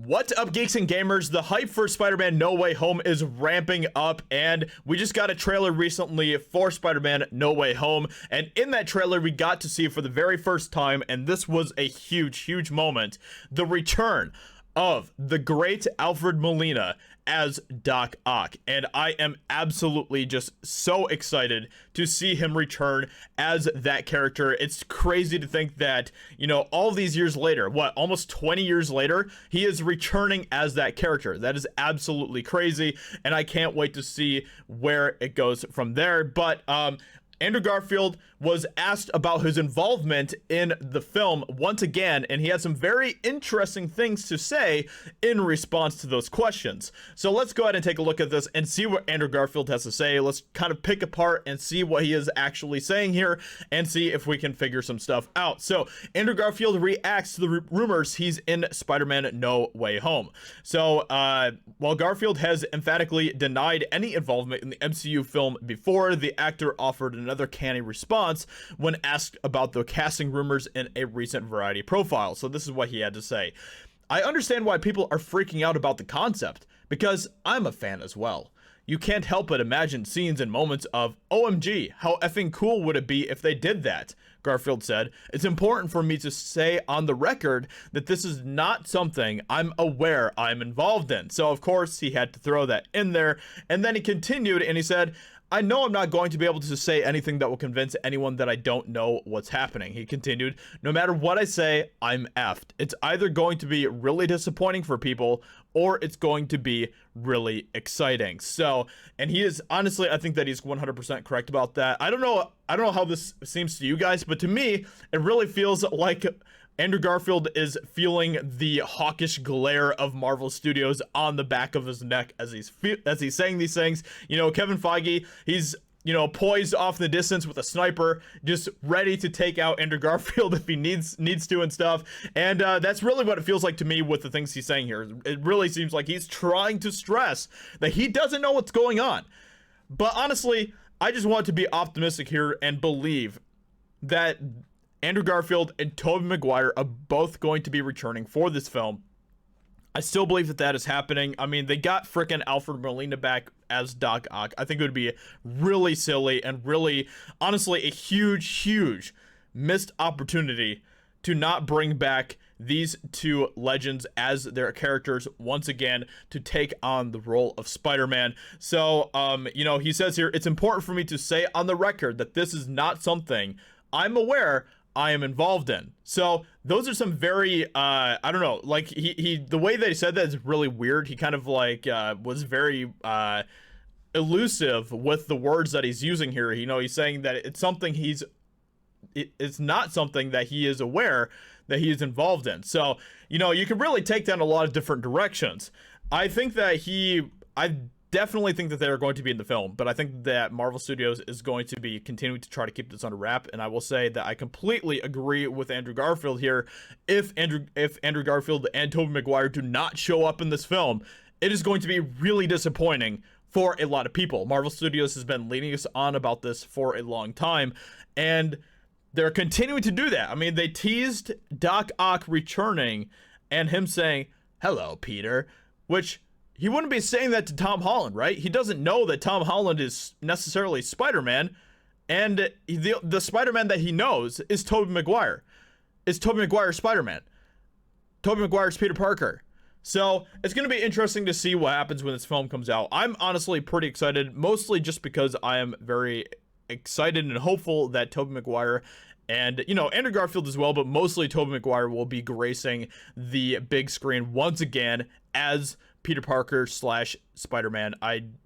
What up, geeks and gamers? The hype for Spider-Man No Way Home is ramping up, and we just got a trailer recently for Spider-Man No Way Home, and in that trailer we got to see for the very first time, and this was a huge moment, the return of the great Alfred Molina as Doc Ock. And I am absolutely just so excited to see him return as that character. It's crazy to think that, you know, all these years later, almost 20 years later, he is returning as that character. That is absolutely crazy, and I can't wait to see where it goes from there. But Andrew Garfield was asked about his involvement in the film once again, and he had some very interesting things to say in response to those questions. So let's go ahead and take a look at this and see what Andrew Garfield has to say. Let's kind of pick apart and see what he is actually saying here and see if we can figure some stuff out. So Andrew Garfield reacts to the rumors he's in Spider-Man No Way Home. So while Garfield has emphatically denied any involvement in the MCU film before, the actor offered another canny response when asked about the casting rumors in a recent Variety profile. So this is what he had to say. I understand why people are freaking out about the concept, because I'm a fan as well. You can't help but imagine scenes and moments of, OMG, how effing cool would it be if they did that? Garfield said, it's important for me to say on the record that this is not something I'm aware I'm involved in. So of course he had to throw that in there, and then he continued and he said, I know I'm not going to be able to say anything that will convince anyone that I don't know what's happening. He continued, no matter what I say, I'm effed. It's either going to be really disappointing for people or it's going to be really exciting. So, and he is, honestly, I think that he's 100% correct about that. I don't know how this seems to you guys, but to me, it really feels like Andrew Garfield is feeling the hawkish glare of Marvel Studios on the back of his neck as he's saying these things. You know, Kevin Feige, he's, you know, poised off in the distance with a sniper, just ready to take out Andrew Garfield if he needs to and stuff. And that's really what it feels like to me with the things he's saying here. It really seems like he's trying to stress that he doesn't know what's going on. But honestly, I just want to be optimistic here and believe that Andrew Garfield and Tobey Maguire are both going to be returning for this film. I still believe that is happening. I mean, they got frickin' Alfred Molina back as Doc Ock. I think it would be really silly and really, honestly, a huge missed opportunity to not bring back these two legends as their characters once again to take on the role of Spider-Man. So, you know, he says here, it's important for me to say on the record that this is not something I'm aware I am involved in. So those are some very I don't know, like he the way they said that is really weird. He kind of like was very elusive with the words that he's using here. You know, he's saying that it's something it's not something that he is aware that he is involved in. So, you know, you can really take that in a lot of different directions. I think that I definitely think that they're going to be in the film, but I think that Marvel Studios is going to be continuing to try to keep this under wrap. And I will say that I completely agree with Andrew Garfield here. If Andrew Garfield and Tobey Maguire do not show up in this film, it is going to be really disappointing for a lot of people. Marvel Studios has been leading us on about this for a long time, and they're continuing to do that. I mean, they teased Doc Ock returning and him saying, hello, Peter, which he wouldn't be saying that to Tom Holland, right? He doesn't know that Tom Holland is necessarily Spider-Man, and the Spider-Man that he knows is Tobey Maguire. Is Tobey Maguire Spider-Man? Tobey Maguire's Peter Parker. So it's going to be interesting to see what happens when this film comes out. I'm honestly pretty excited, mostly just because I am very excited and hopeful that Tobey Maguire and, you know, Andrew Garfield as well, but mostly Tobey Maguire will be gracing the big screen once again as Peter Parker / Spider-Man.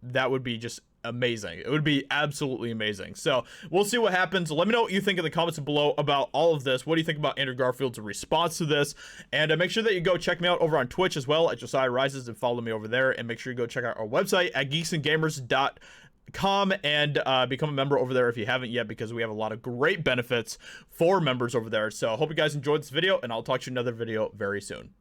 That would be just amazing. It would be absolutely amazing. So we'll see what happens. Let me know what you think in the comments below about all of this. What do you think about Andrew Garfield's response to this? And make sure that you go check me out over on Twitch as well at Josiah Rises and follow me over there. And make sure you go check out our website at geeksandgamers.com and become a member over there if you haven't yet, because we have a lot of great benefits for members over there. So I hope you guys enjoyed this video, and I'll talk to you in another video very soon.